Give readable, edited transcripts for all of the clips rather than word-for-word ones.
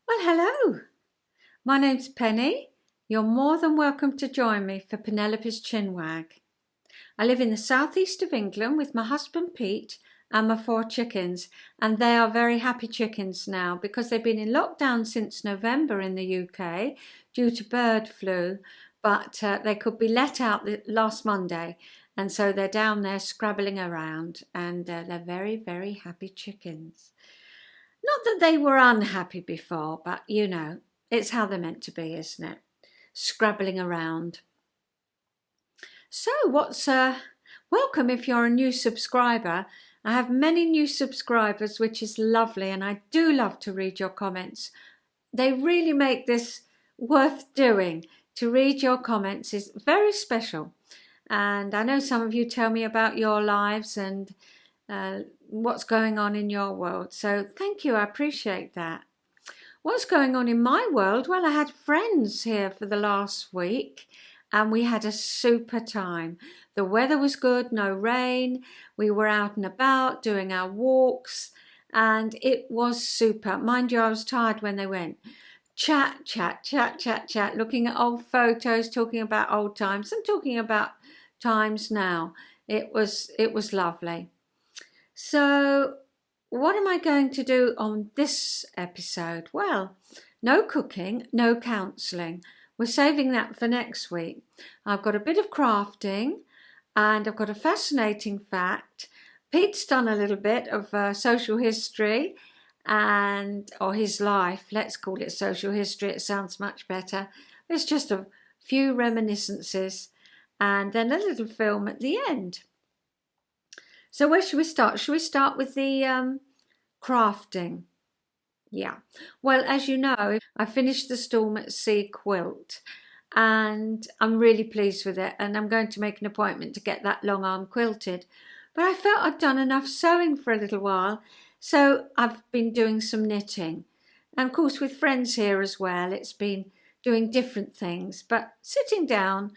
Well, hello. My name's Penny. You're more than welcome to join me for Penelope's Chinwag. I live in the southeast of England with my husband Pete and my 4 chickens, and they are very happy chickens now because they've been in lockdown since November in the UK due to bird flu, but they could be let out last Monday, and so they're down there scrabbling around, and they're very, very happy chickens. Not that they were unhappy before, but you know, it's how they're meant to be, isn't it? Scrabbling around. So welcome if you're a new subscriber. I have many new subscribers, which is lovely, and I do love to read your comments. They really make this worth doing. To read your comments is very special. And I know some of you tell me about your lives and what's going on in your world. So thank you, I appreciate that. What's going on in my world? Well, I had friends here for the last week and we had a super time. The weather was good, no rain. We were out and about doing our walks and it was super. Mind you, I was tired when they went. Chat, looking at old photos, talking about old times and talking about times now. It was lovely. So what am I going to do on this episode? Well, no cooking, no counselling. We're saving that for next week. I've got a bit of crafting and I've got a fascinating fact. Pete's done a little bit of social history or his life. Let's call it social history. It sounds much better. There's just a few reminiscences and then a little film at the end. So where should we start? Should we start with the crafting? Yeah. Well, as you know, I finished the Storm at Sea quilt and I'm really pleased with it, and I'm going to make an appointment to get that long arm quilted. But I felt I'd done enough sewing for a little while, so I've been doing some knitting. And of course with friends here as well, it's been doing different things, but sitting down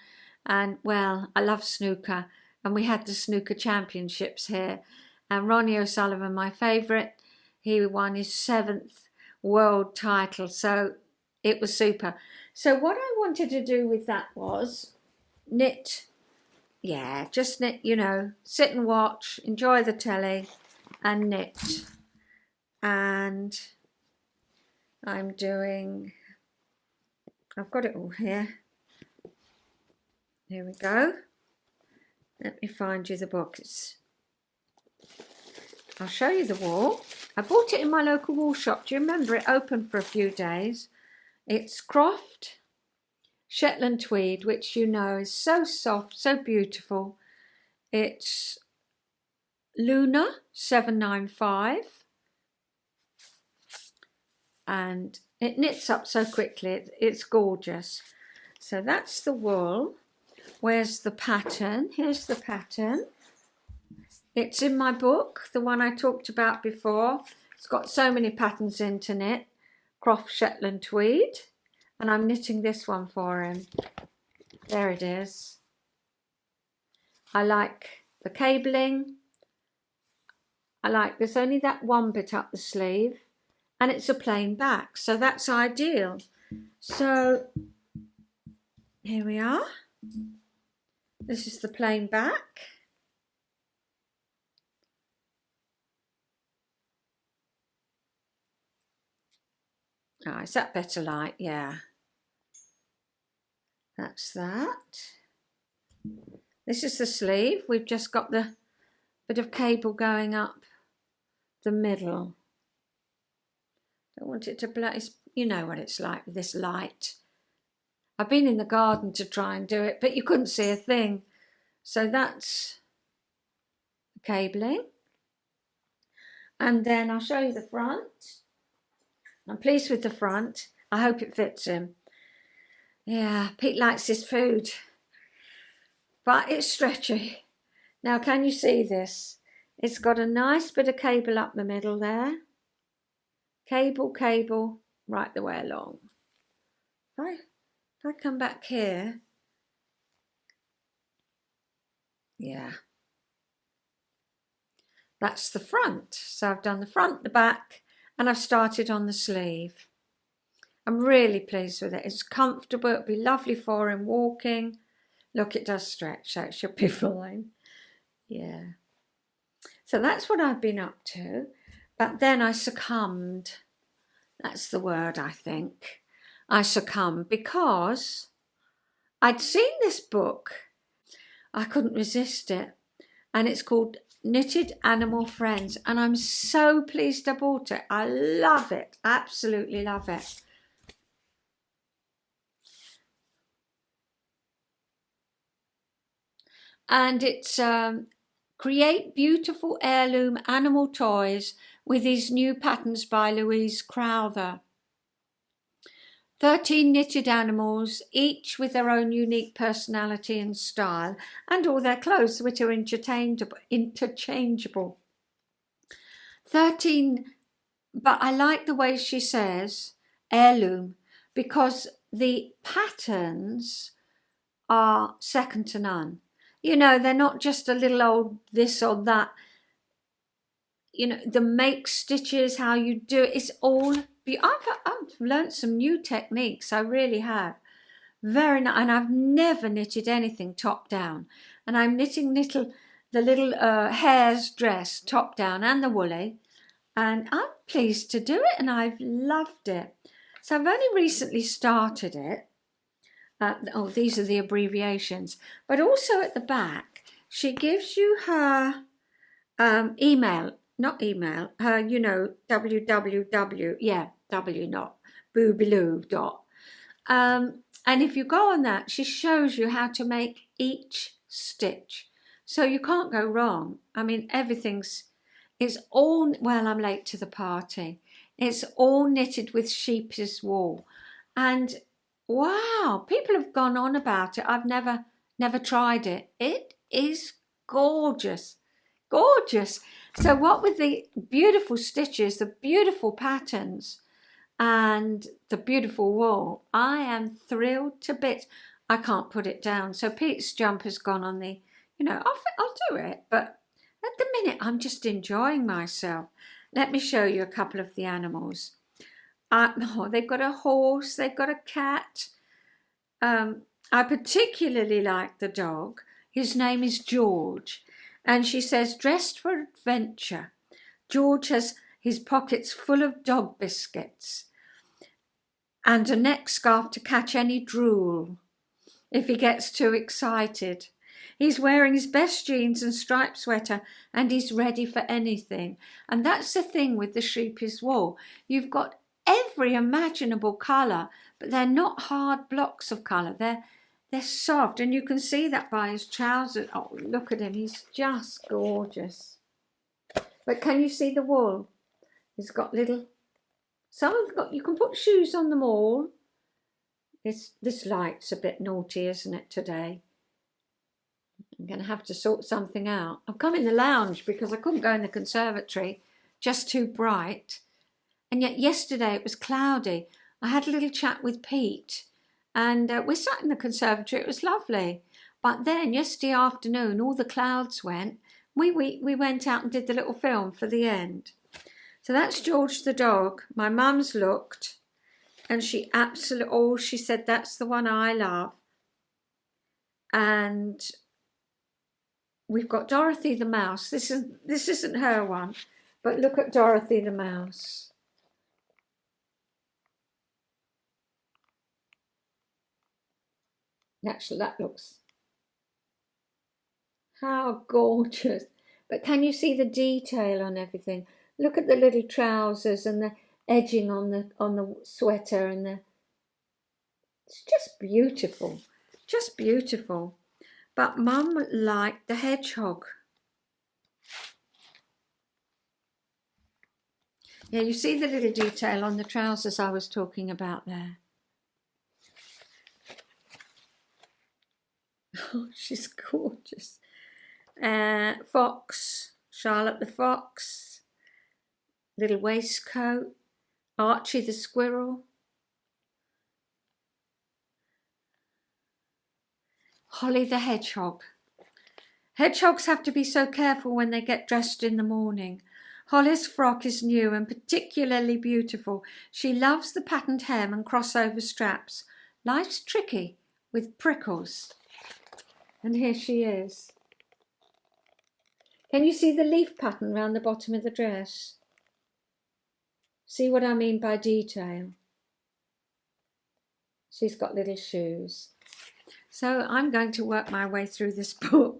and, well, I love snooker. And we had the snooker championships here. And Ronnie O'Sullivan, my favourite, he won his 7th world title. So it was super. So what I wanted to do with that was knit. Yeah, just knit, you know, sit and watch, enjoy the telly and knit. And I've got it all here. Here we go. Let me find you the book. I'll show you the wool. I bought it in my local wool shop. Do you remember it opened for a few days? It's Croc Shetland tweed, which you know is so soft, so beautiful. It's Luna 795 and it knits up so quickly. It's gorgeous. So that's the wool. Where's the pattern? Here's the pattern. It's in my book, the one I talked about before. It's got so many patterns in to knit. Croc Shetland tweed. And I'm knitting this one for him. There it is. I like the cabling. There's only that one bit up the sleeve. And it's a plain back, so that's ideal. So here we are. This is the plain back. Oh, is that better light? Yeah. That's that. This is the sleeve. We've just got the bit of cable going up the middle. Don't want it to blaze. You know what it's like with this light. I've been in the garden to try and do it, but you couldn't see a thing. So that's the cabling. And then I'll show you the front. I'm pleased with the front. I hope it fits him. Yeah, Pete likes his food, but it's stretchy. Now, can you see this? It's got a nice bit of cable up the middle there. Cable, right the way along. If I come back here, yeah, that's the front. So I've done the front, the back, and I've started on the sleeve. I'm really pleased with it. It's comfortable. It'll be lovely for him walking. Look, it does stretch, so it should be fine. Yeah. So that's what I've been up to. But then I succumbed. That's the word, I think. I succumbed because I'd seen this book. I couldn't resist it. And it's called Knitted Animal Friends. And I'm so pleased I bought it. I love it. Absolutely love it. And it's create beautiful heirloom animal toys with these new patterns by Louise Crowther. 13 knitted animals, each with their own unique personality and style, and all their clothes, which are interchangeable. 13, but I like the way she says heirloom, because the patterns are second to none. You know, they're not just a little old this or that. You know, the make stitches, how you do it, it's all. I've learnt some new techniques. I really have. Very nice. And I've never knitted anything top down. And I'm knitting the little hare's dress top down and the woolly. And I'm pleased to do it, and I've loved it. So I've only recently started it. These are the abbreviations. But also at the back, she gives you her email. Not email, you know, www, yeah, W not, boobiloo dot. And if you go on that, she shows you how to make each stitch. So you can't go wrong. I mean, it's all, well, I'm late to the party. It's all knitted with sheep's wool. And wow, people have gone on about it. I've never tried it. It is gorgeous. Gorgeous. So what with the beautiful stitches, the beautiful patterns, and the beautiful wool, I am thrilled to bits. I can't put it down. So Pete's jumper's gone on the, you know, I'll do it. But at the minute, I'm just enjoying myself. Let me show you a couple of the animals. They've got a horse. They've got a cat. I particularly like the dog. His name is George. And she says, dressed for adventure. George has his pockets full of dog biscuits and a neck scarf to catch any drool if he gets too excited. He's wearing his best jeans and striped sweater, and he's ready for anything. And that's the thing with the sheep's wool. You've got every imaginable colour, but they're not hard blocks of colour. They're soft, and you can see that by his trousers. Oh, look at him. He's just gorgeous. But can you see the wool? He's got little... you can put shoes on them all. This light's a bit naughty, isn't it, today? I'm going to have to sort something out. I've come in the lounge because I couldn't go in the conservatory. Just too bright. And yet yesterday it was cloudy. I had a little chat with Pete. And we sat in the conservatory. It was lovely. But then yesterday afternoon, all the clouds went. We went out and did the little film for the end. So that's George the dog. My mum's looked, and she said that's the one I love. And we've got Dorothy the mouse. This isn't her one, but look at Dorothy the mouse. Actually, that looks, how gorgeous. But can you see the detail on everything? Look at the little trousers and the edging on the sweater, and it's just beautiful. Just beautiful. But Mum liked the hedgehog. Yeah, you see the little detail on the trousers I was talking about there. Oh, she's gorgeous. Fox, Charlotte the fox, little waistcoat, Archie the squirrel, Holly the hedgehog. Hedgehogs have to be so careful when they get dressed in the morning. Holly's frock is new and particularly beautiful. She loves the patterned hem and crossover straps. Life's tricky with prickles. And here she is. Can you see the leaf pattern around the bottom of the dress? See what I mean by detail? She's got little shoes. So I'm going to work my way through this book.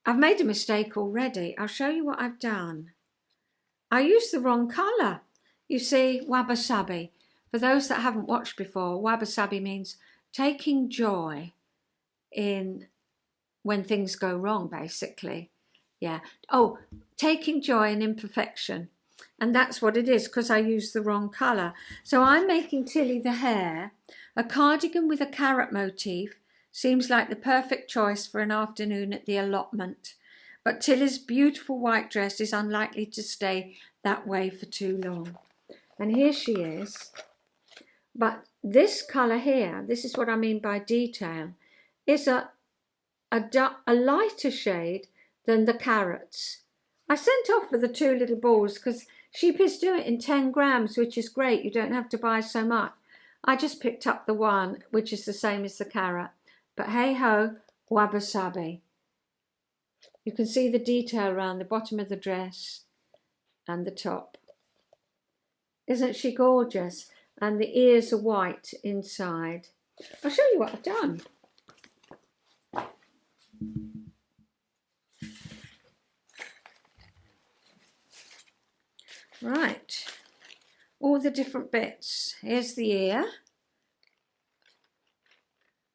I've made a mistake already. I'll show you what I've done. I used the wrong colour. You see, wabi-sabi. For those that haven't watched before, wabi-sabi means taking joy in when things go wrong, basically. Yeah. Oh, taking joy in imperfection. And that's what it is, because I used the wrong colour. So I'm making Tilly the hare. A cardigan with a carrot motif seems like the perfect choice for an afternoon at the allotment. But Tilly's beautiful white dress is unlikely to stay that way for too long. And here she is. But this colour here, this is what I mean by detail, is a lighter shade than the carrots. I sent off for the two little balls because sheepies do it in 10 grams, which is great. You don't have to buy so much. I just picked up the one, which is the same as the carrot. But hey-ho, wabi-sabi. You can see the detail around the bottom of the dress and the top. Isn't she gorgeous? And the ears are white inside. I'll show you what I've done. Right, all the different bits. Here's the ear.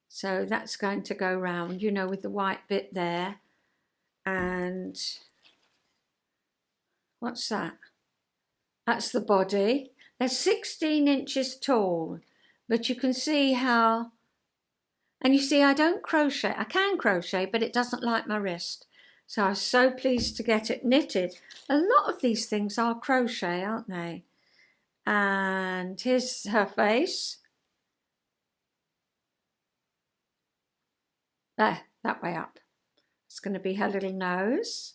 So that's going to go round, you know, with the white bit there. And what's that? That's the body. They're 16 inches tall, but you can see how, and you see I don't crochet. I can crochet, but it doesn't like my wrist. So I was so pleased to get it knitted. A lot of these things are crochet, aren't they? And here's her face. There, that way up. It's going to be her little nose.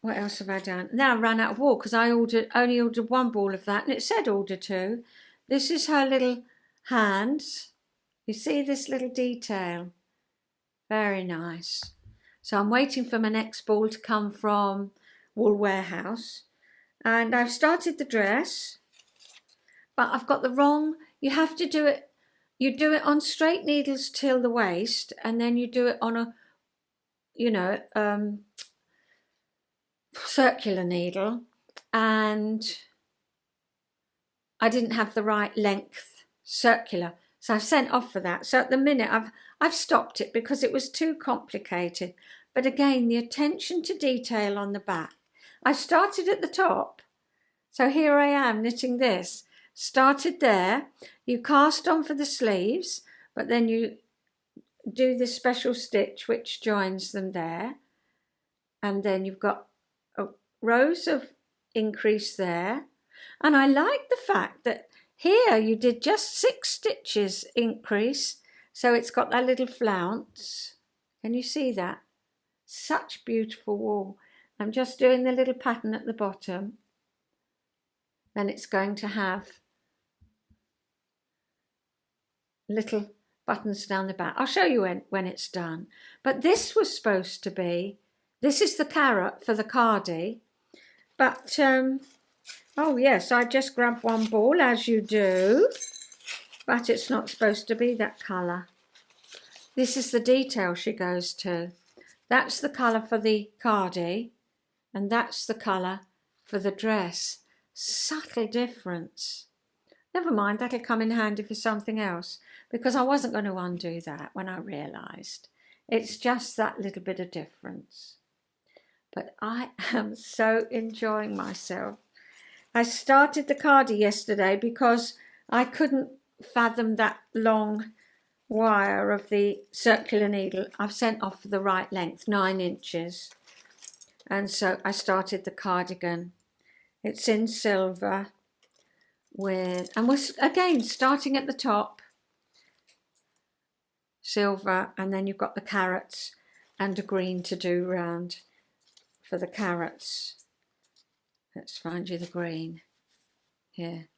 What else have I done? Now I ran out of wool because I only ordered one ball of that and it said order two. This is her little hands. You see this little detail? Very nice. So I'm waiting for my next ball to come from Wool Warehouse. And I've started the dress, but I've got the wrong, you have to do it, you do it on straight needles till the waist, and then you do it on a, you know, circular needle. And I didn't have the right length circular. So I've sent off for that. So at the minute I've stopped it because it was too complicated. But again, the attention to detail on the back. I started at the top. So here I am knitting this. Started there. You cast on for the sleeves, but then you do this special stitch which joins them there. And then you've got rows of increase there. And I like the fact that here you did just 6 stitches increase, so it's got that little flounce. Can you see that? Such beautiful wool. I'm just doing the little pattern at the bottom. Then it's going to have little buttons down the back. I'll show you when it's done. But this was supposed to be, this is the carrot for the cardie, but oh yes, I just grabbed one ball as you do, but it's not supposed to be that colour. This is the detail she goes to. That's the colour for the cardie and that's the colour for the dress. Subtle difference. Never mind, that'll come in handy for something else because I wasn't going to undo that when I realised. It's just that little bit of difference. But I am so enjoying myself. I started the cardie yesterday because I couldn't fathom that long wire of the circular needle. I've sent off for the right length, 9 inches. And so I started the cardigan. It's in silver and we're again starting at the top. Silver, and then you've got the carrots. and a green to do round for the carrots. Let's find you the green here.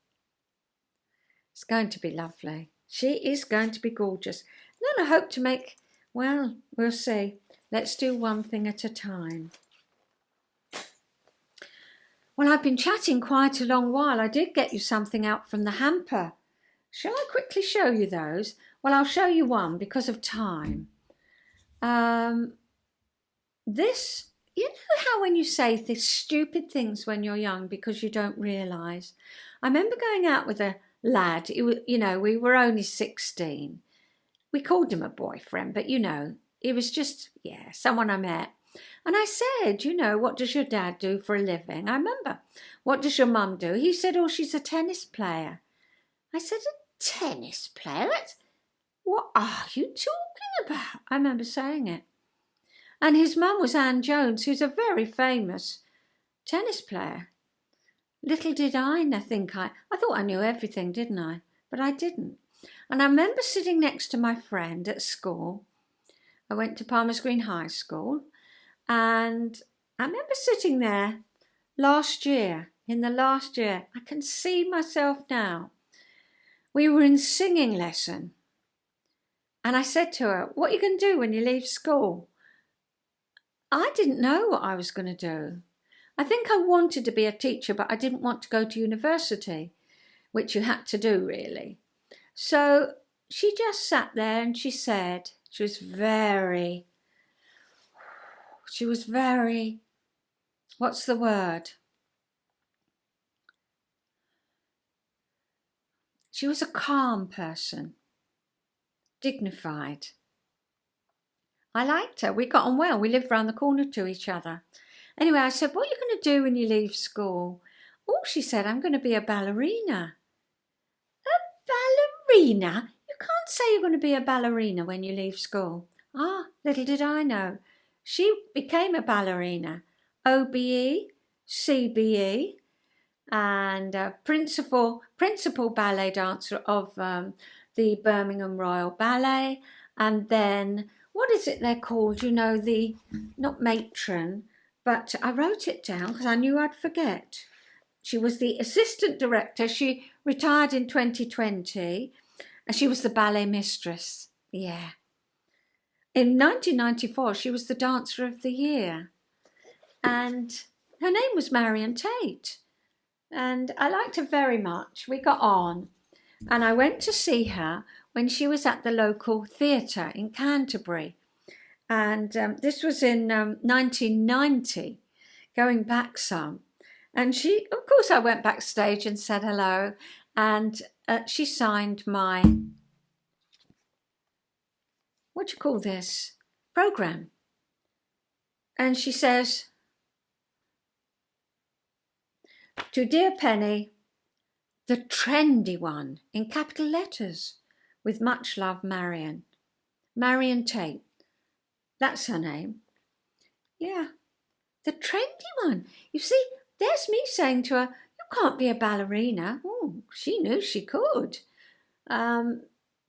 It's going to be lovely. She is going to be gorgeous. And then I hope to make, well, we'll see. Let's do one thing at a time. Well, I've been chatting quite a long while. I did get you something out from the hamper. Shall I quickly show you those? Well, I'll show you one because of time. This, you know how when you say these stupid things when you're young because you don't realise? I remember going out with a lad, you know, we were only 16. We called him a boyfriend, but you know, he was just, yeah, someone I met. And I said, you know, what does your dad do for a living? I remember, what does your mum do? He said, oh, she's a tennis player. I said, a tennis player? What are you talking about? I remember saying it. And his mum was Anne Jones, who's a very famous tennis player. Little did I thought I knew everything, didn't I? But I didn't. And I remember sitting next to my friend at school. I went to Palmer's Green High School. And I remember sitting there in the last year. I can see myself now. We were in singing lesson. And I said to her, what are you going to do when you leave school? I didn't know what I was going to do. I think I wanted to be a teacher, but I didn't want to go to university, which you had to do, really. So she just sat there and she said, she was very, what's the word? She was a calm person, dignified. I liked her. We got on well. We lived round the corner to each other. Anyway, I said, what are you going to do when you leave school? Oh, she said, I'm going to be a ballerina. A ballerina? You can't say you're going to be a ballerina when you leave school. Ah, little did I know. She became a ballerina. OBE, CBE, and principal ballet dancer of the Birmingham Royal Ballet. And then, what is it they're called? You know, not matron, but I wrote it down because I knew I'd forget. She was the assistant director. She retired in 2020. And she was the ballet mistress. Yeah. In 1994, she was the Dancer of the Year. And her name was Marion Tate. And I liked her very much. We got on. And I went to see her when she was at the local theatre in Canterbury. And this was in 1990, going back some. And she, of course, I went backstage and said hello. And she signed my, what do you call this, programme. And she says, to dear Penny, the trendy one, in capital letters, with much love, Marion. Marion Tate. That's her name. Yeah, the trendy one. You see, there's me saying to her, you can't be a ballerina. Oh, she knew she could.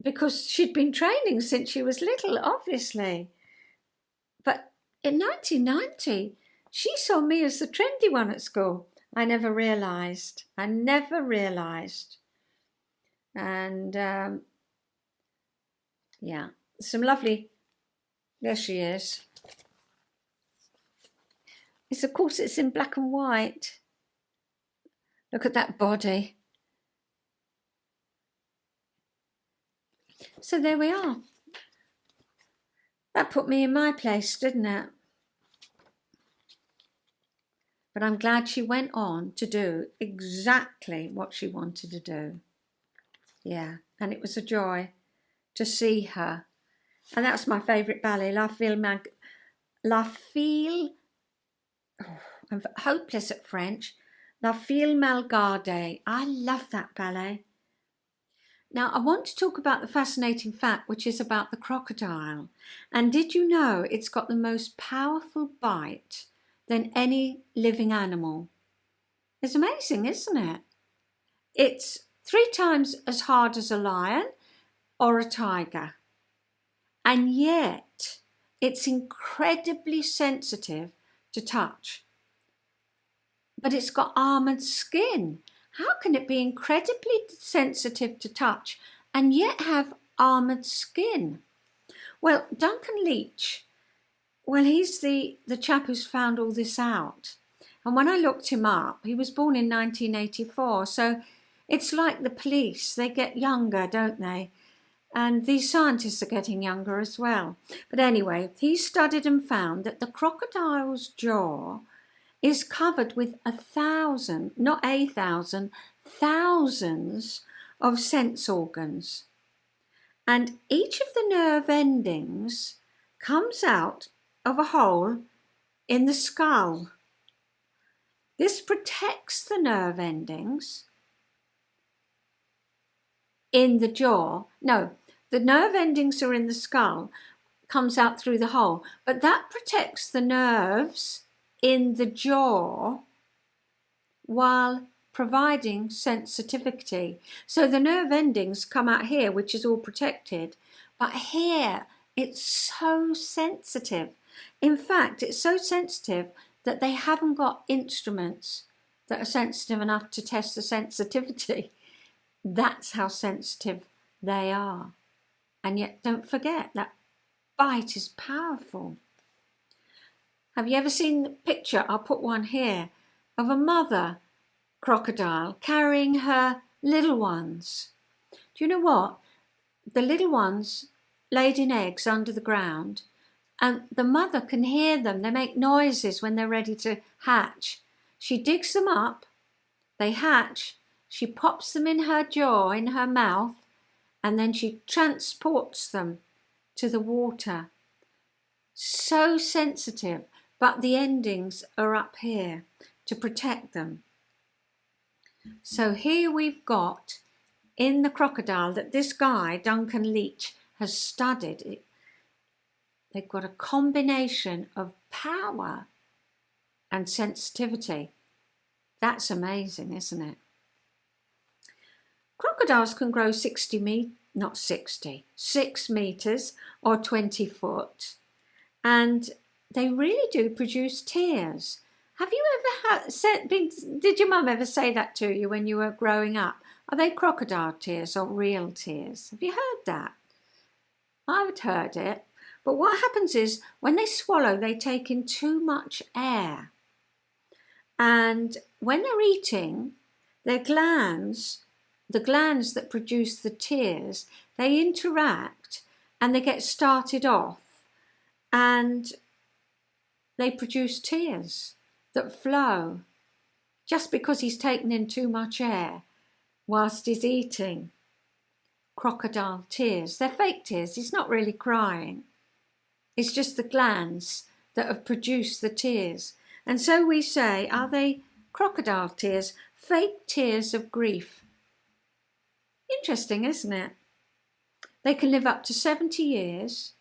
Because she'd been training since she was little, obviously. But in 1990, she saw me as the trendy one at school. I never realised. And yeah, some lovely, there she is. Of course, it's in black and white. Look at that body. So there we are. That put me in my place, didn't it? But I'm glad she went on to do exactly what she wanted to do. Yeah, and it was a joy to see her. And that's my favourite ballet, I'm hopeless at French. La Fille Malgarde. I love that ballet. Now, I want to talk about the fascinating fact, which is about the crocodile. And did you know it's got the most powerful bite than any living animal? It's amazing, isn't it? It's 3 times as hard as a lion or a tiger. And yet, It's incredibly sensitive to touch, but it's got armoured skin. How can it be incredibly sensitive to touch and yet have armoured skin? Well, Duncan Leach, well, he's the chap who's found all this out. And when I looked him up, he was born in 1984. So it's like the police, they get younger, don't they? And these scientists are getting younger as well. But anyway, he studied and found that the crocodile's jaw is covered with 1,000, not 1,000, thousands of sense organs. And each of the nerve endings comes out of a hole in the skull. This protects the nerve endings in the jaw. No, the nerve endings are in the skull, comes out through the hole, but that protects the nerves in the jaw while providing sensitivity. So the nerve endings come out here, which is all protected, but here it's so sensitive. In fact, it's so sensitive that they haven't got instruments that are sensitive enough to test the sensitivity. That's how sensitive they are. And yet, don't forget, that bite is powerful. Have you ever seen the picture, I'll put one here, of a mother crocodile carrying her little ones? Do you know what? The little ones laid in eggs under the ground, and the mother can hear them. They make noises when they're ready to hatch. She digs them up, they hatch, she pops them in her jaw, in her mouth, and then she transports them to the water. So sensitive, but the endings are up here to protect them. So here we've got in the crocodile that this guy, Duncan Leach, has studied. They've got a combination of power and sensitivity. That's amazing, isn't it? Crocodiles can grow 6 meters or 20 foot. And they really do produce tears. Have you ever did your mum ever say that to you when you were growing up? Are they crocodile tears or real tears? Have you heard that? I've heard it. But what happens is when they swallow, they take in too much air. And when they're eating, their glands, the glands that produce the tears, they interact and they get started off and they produce tears that flow just because he's taken in too much air whilst he's eating. Crocodile tears. They're fake tears. He's not really crying. It's just the glands that have produced the tears. And so we say, are they crocodile tears? Fake tears of grief. Interesting, isn't it? They can live up to 70 years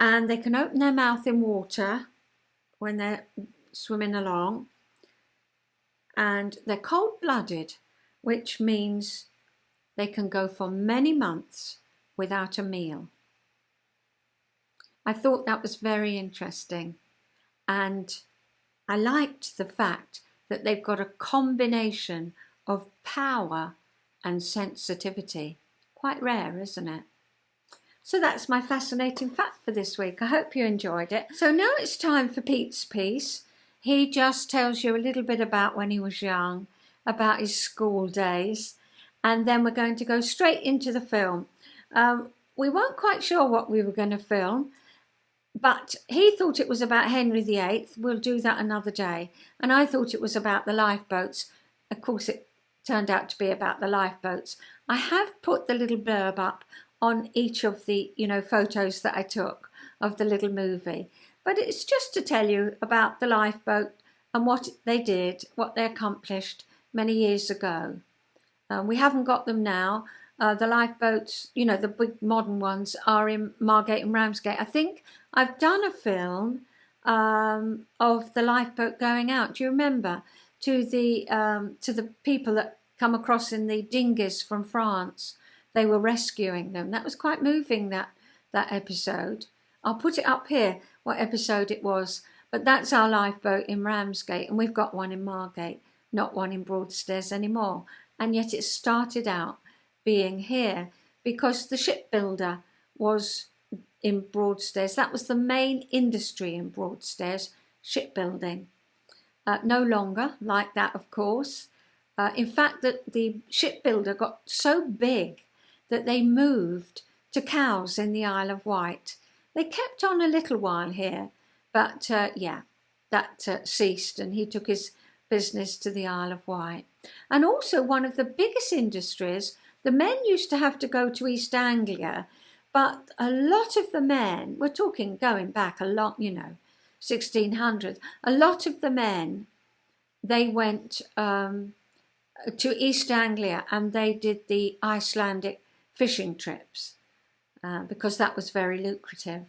and they can open their mouth in water when they're swimming along. And they're cold-blooded, which means they can go for many months without a meal. I thought that was very interesting. And I liked the fact that they've got a combination of power and sensitivity. Quite rare, isn't it? So that's my fascinating fact for this week. I hope you enjoyed it. So now it's time for Pete's piece. He just tells you a little bit about when he was young, about his school days, and then we're going to go straight into the film. We weren't quite sure what we were going to film, but he thought it was about Henry VIII. We'll do that another day. And I thought it was about the lifeboats. Of course, it turned out to be about the lifeboats. I have put the little blurb up on each of the, photos that I took of the little movie. But it's just to tell you about the lifeboat and what they did, what they accomplished many years ago. We haven't got them now. The lifeboats, the big modern ones, are in Margate and Ramsgate. I think I've done a film of the lifeboat going out. Do you remember? To the people that come across in the dinghies from France. They were rescuing them. That was quite moving, that episode. I'll put it up here, what episode it was. But that's our lifeboat in Ramsgate, and we've got one in Margate, not one in Broadstairs anymore. And yet it started out being here because the shipbuilder was in Broadstairs. That was the main industry in Broadstairs, shipbuilding. No longer like that, of course. In fact, the shipbuilder got so big that they moved to Cowes in the Isle of Wight. They kept on a little while here, but that ceased, and he took his business to the Isle of Wight. And also one of the biggest industries, the men used to have to go to East Anglia, but a lot of the men, we're talking going back a lot, 1600, a lot of the men, they went to East Anglia and they did the Icelandic fishing trips because that was very lucrative.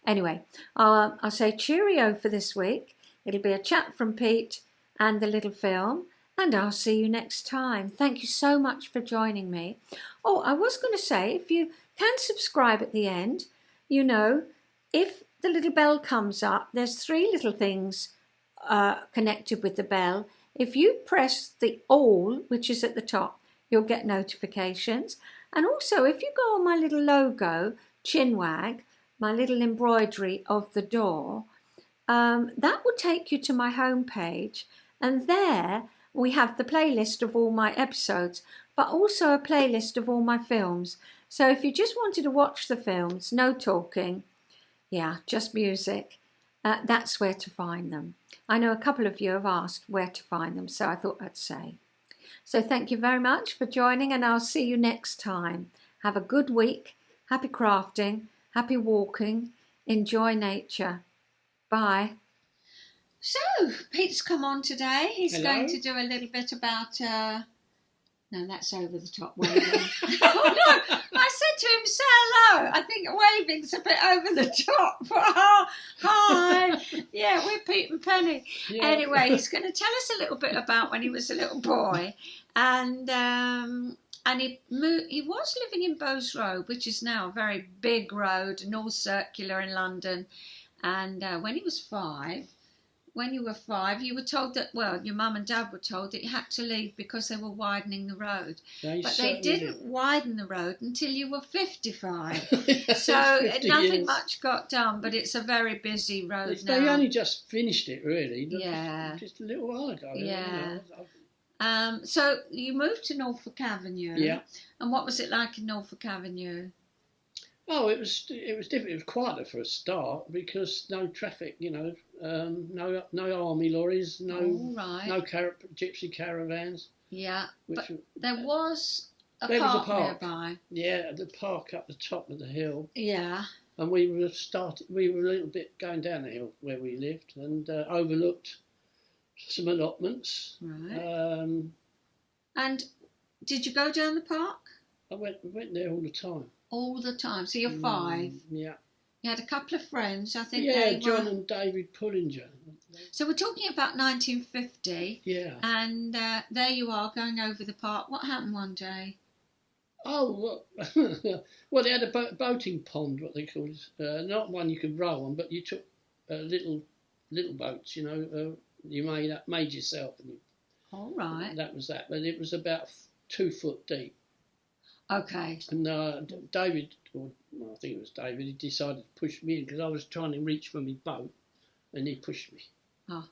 Anyway, I'll say cheerio for this week. It'll be a chat from Pete and the little film, and I'll see you next time. Thank you so much for joining me. Oh, I was going to say, if you can subscribe at the end, if the little bell comes up, there's 3 little things connected with the bell. If you press the all, which is at the top, you'll get notifications. And also, if you go on my little logo, Chinwag, my little embroidery of the door, that will take you to my homepage. And there we have the playlist of all my episodes, but also a playlist of all my films. So if you just wanted to watch the films, no talking, just music, that's where to find them. I know a couple of you have asked where to find them, so I thought I'd say. So thank you very much for joining, and I'll see you next time. Have a good week. Happy crafting. Happy walking. Enjoy nature. Bye. So, Pete's come on today. He's going to do a little bit about... No, that's over the top waving. Oh, no. I said to him, say hello. I think waving's a bit over the top. Hi. Yeah, we're Pete and Penny. Yeah. Anyway, he's going to tell us a little bit about when he was a little boy. And he was living in Bowes Road, which is now a very big road and all circular in London. And when he was 5... When you were 5, you were told that, your mum and dad were told that you had to leave because they were widening the road. But they didn't widen the road until you were 55. So nothing much got done, but it's a very busy road now. They only just finished it, really. Yeah. Just a little while ago. Yeah. So you moved to Norfolk Avenue. Yeah. And what was it like in Norfolk Avenue? Oh, it was different. It was quieter for a start because no traffic, no army lorries, no gypsy caravans. Yeah, but there was a park nearby. Yeah, the park up the top of the hill. Yeah. And we were a little bit going down the hill where we lived and overlooked some allotments. Right. And did you go down the park? I went there all the time. All the time. So you're 5. Yeah. You had a couple of friends, I think. Yeah, John and David Pullinger. So we're talking about 1950. Yeah. And there you are going over the park. What happened one day? Oh, well, they had a boating pond, what they called it. Not one you could row on, but you took little boats, you made yourself. And all right. That was that. But it was about 2 foot deep. Okay. And David, I think it was David, he decided to push me in because I was trying to reach for my boat and he pushed me. Oh.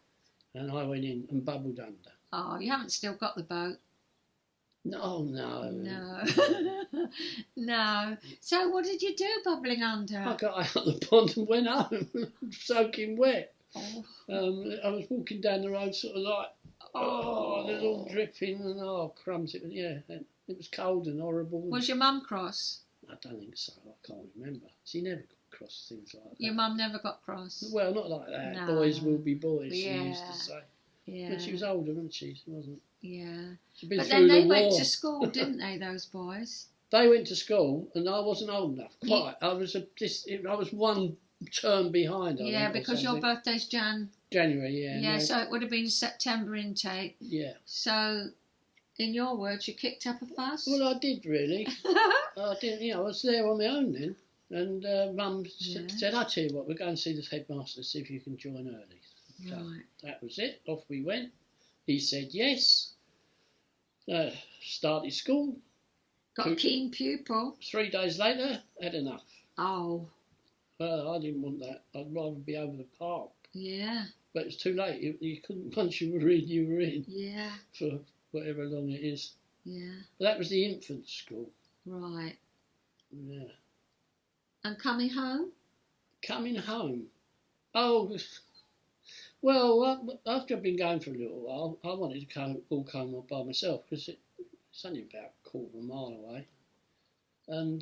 And I went in and bubbled under. Oh, you haven't still got the boat? No. No. So what did you do bubbling under? I got out of the pond and went home, soaking wet. Oh. I was walking down the road sort of like, there's all dripping and crumbs. It was cold and horrible. Was your mum cross? I don't think so. I can't remember. She never got cross, things like that. Your mum never got cross? Well, not like that. No. Boys will be boys, she used to say. Yeah. But she was older, wasn't she? She wasn't. Yeah. She'd been but through then they the went war. to school, didn't they, those boys? They went to school and I wasn't old enough. Quite. I was one term behind. I think, because your birthday's January, yeah. Yeah, so it would have been September intake. Yeah. So, in your words, you kicked up a fuss? Well, I did really. I didn't. I was there on my own then. And Mum said, "I'll tell you what, we'll go and see the headmaster, see if you can join early." So Right. that was it. Off we went. He said yes. Started school. Got a keen pupil. 3 days later, had enough. Oh. Well, I didn't want that. I'd rather be over the park. Yeah. But it's too late. You couldn't. Once you were in, you were in. Yeah. For whatever long it is. Yeah. But that was the infant school. Right. Yeah. And coming home? Coming home. Oh, well, after I'd been going for a little while, I wanted to walk home by myself because it's only about a quarter of a mile away. And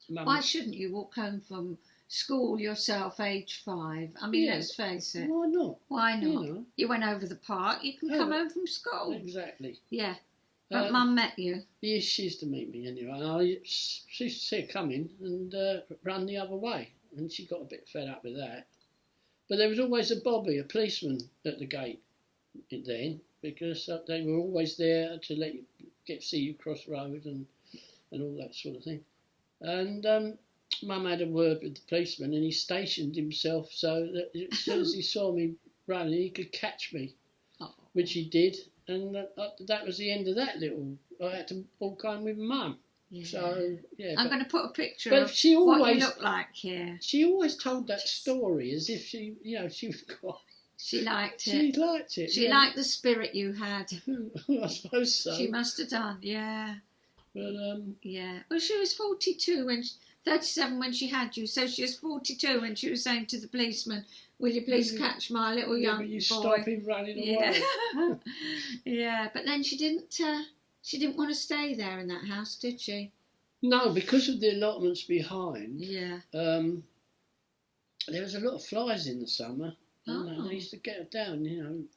Mum, Why shouldn't you walk home from school yourself, age 5? I mean, let's face it. Why not? Why not? You know. You went over the park. You can come home from school. Exactly. Yeah. But Mum met you. Yes, she used to meet me anyway. She used to see her coming and run the other way. And she got a bit fed up with that. But there was always a bobby, a policeman at the gate then, because they were always there to let you see you cross the road and all that sort of thing. And Mum had a word with the policeman, and he stationed himself so that as soon as he saw me running, he could catch me, which he did. And that was the end of that little. I had to walk home with Mum. Yeah. So yeah, I'm going to put a picture of what you look like here. She always told that story as if she was quite. She liked it. She liked it. She liked the spirit you had. I suppose so. She must have done, yeah. But yeah. Well, she was 42 37 when she had you, so she was 42 when she was saying to the policeman, "Will you please catch my little young boy?" Stop him running away. Yeah, but then she didn't want to stay there in that house, did she? No, because of the allotments behind. Yeah. There was a lot of flies in the summer. And they used to get them down,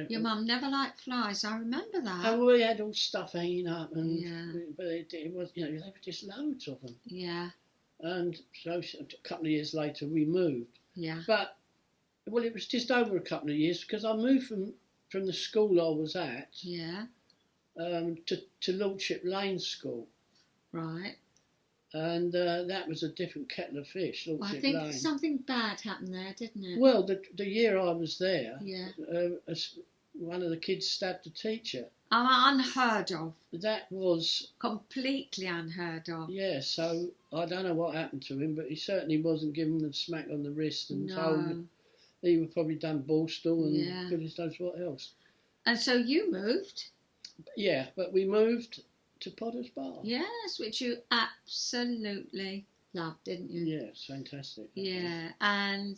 Your mum never liked flies, I remember that. And we had all stuff hanging up, but it was, there were just loads of them. Yeah. And so a couple of years later we moved. Yeah. But, well, it was just over a couple of years because I moved from the school I was at. Yeah. To Lordship Lane School. Right. And that was a different kettle of fish, Lordship I think Lane. Something bad happened there, didn't it? Well, the year I was there, yeah. One of the kids stabbed a teacher. Unheard of. That was... completely unheard of. Yeah, so I don't know what happened to him, but he certainly wasn't given the smack on the wrist and told he would probably done Borstal and goodness knows what else. And so you moved? Yeah, but we moved to Potter's Bar. Yes, which you absolutely loved, didn't you? Yeah, it's fantastic. Yeah, and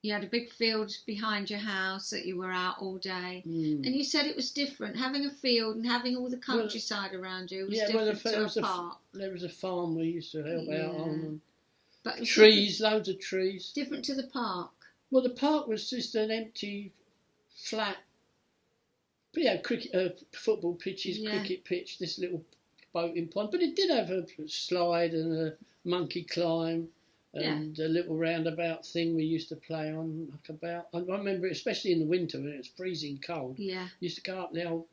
you had a big field behind your house that you were out all day. And you said it was different, having a field and having all the countryside around you was different to a park. There was a farm we used to help out on. But trees, loads of trees. Different to the park. Well, the park was just an empty, flat, football pitches, cricket pitch, this little boating pond. But it did have a slide and a monkey climb and a little roundabout thing we used to play on. I remember, especially in the winter when it was freezing cold. Yeah. Used to go up the old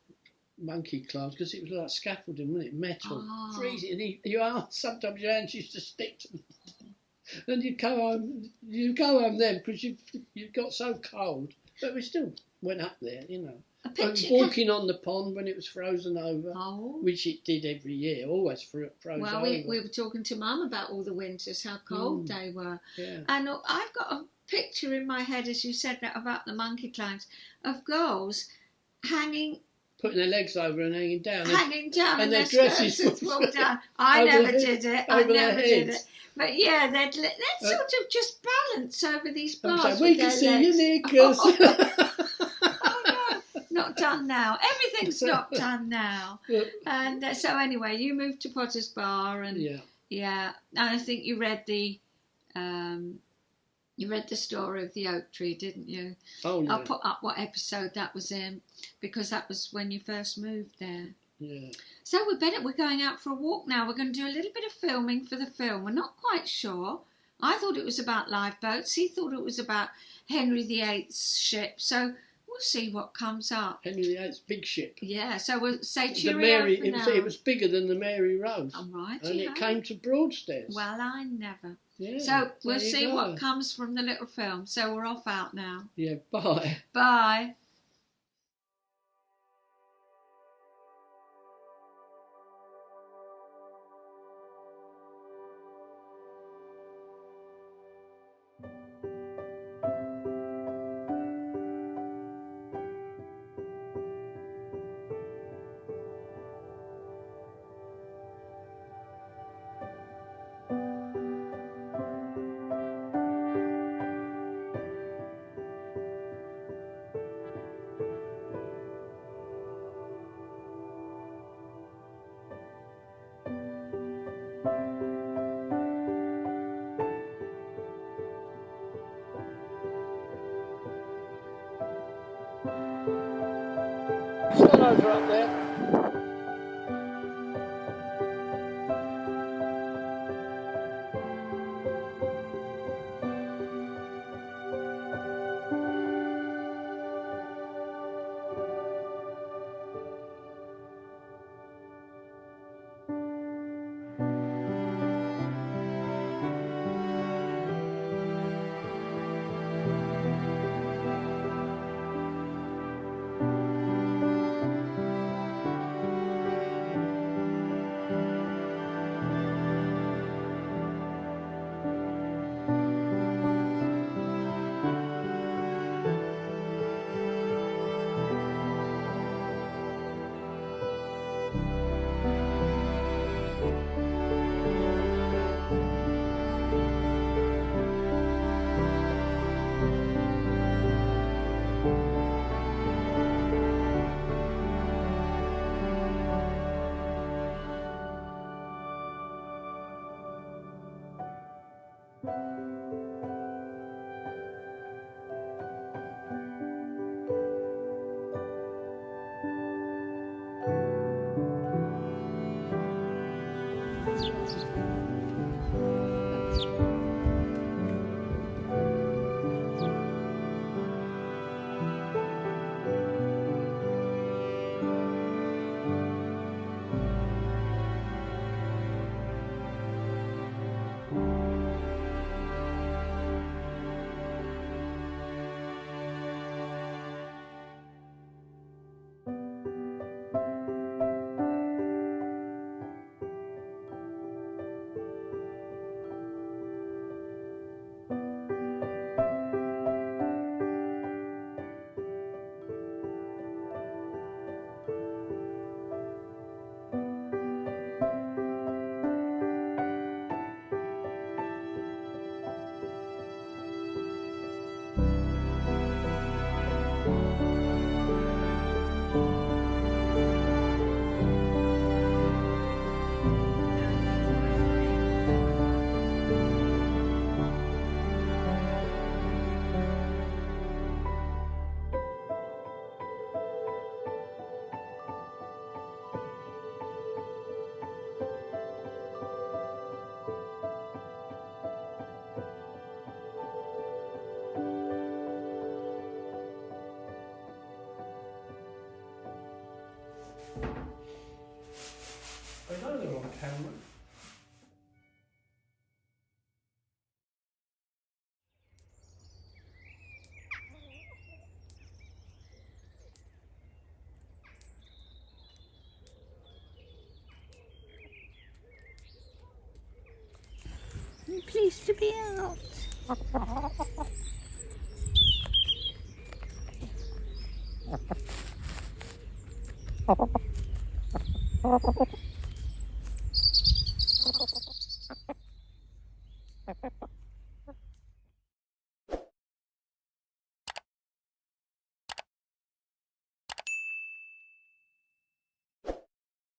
monkey climbs because it was like scaffolding, wasn't it? Metal, freezing. And sometimes your hands used to stick to them. And you'd go home then because you got so cold. But we still went up there, walking on the pond when it was frozen over, which it did every year, always froze over. Well, we were talking to Mum about all the winters, how cold they were. Yeah. And I've got a picture in my head, as you said that about the monkey climbs, of girls putting their legs over and hanging down. And their dresses would fall down. I never did it. But yeah, they'd sort of just balance over these bars. We can see your knickers. Not done now. Everything's not done now. And so anyway, you moved to Potter's Bar, and and I think you read the story of the oak tree, didn't you? Oh yeah. I'll put up what episode that was in because that was when you first moved there. Yeah. So we're going out for a walk now. We're going to do a little bit of filming for the film. We're not quite sure. I thought it was about lifeboats. He thought it was about Henry VIII's ship. So we'll see what comes up. Henry VIII's big ship. Yeah, so we'll say The cheerio Mary, for now. it was bigger than the Mary Rose. All right, and yeah. it came to Broadstairs. Well, I never. Yeah, So we'll there you see go. what comes from the little film. So we're off out now. Yeah, bye. Bye. Start over up there. I know they're on camera. I'm pleased to be out.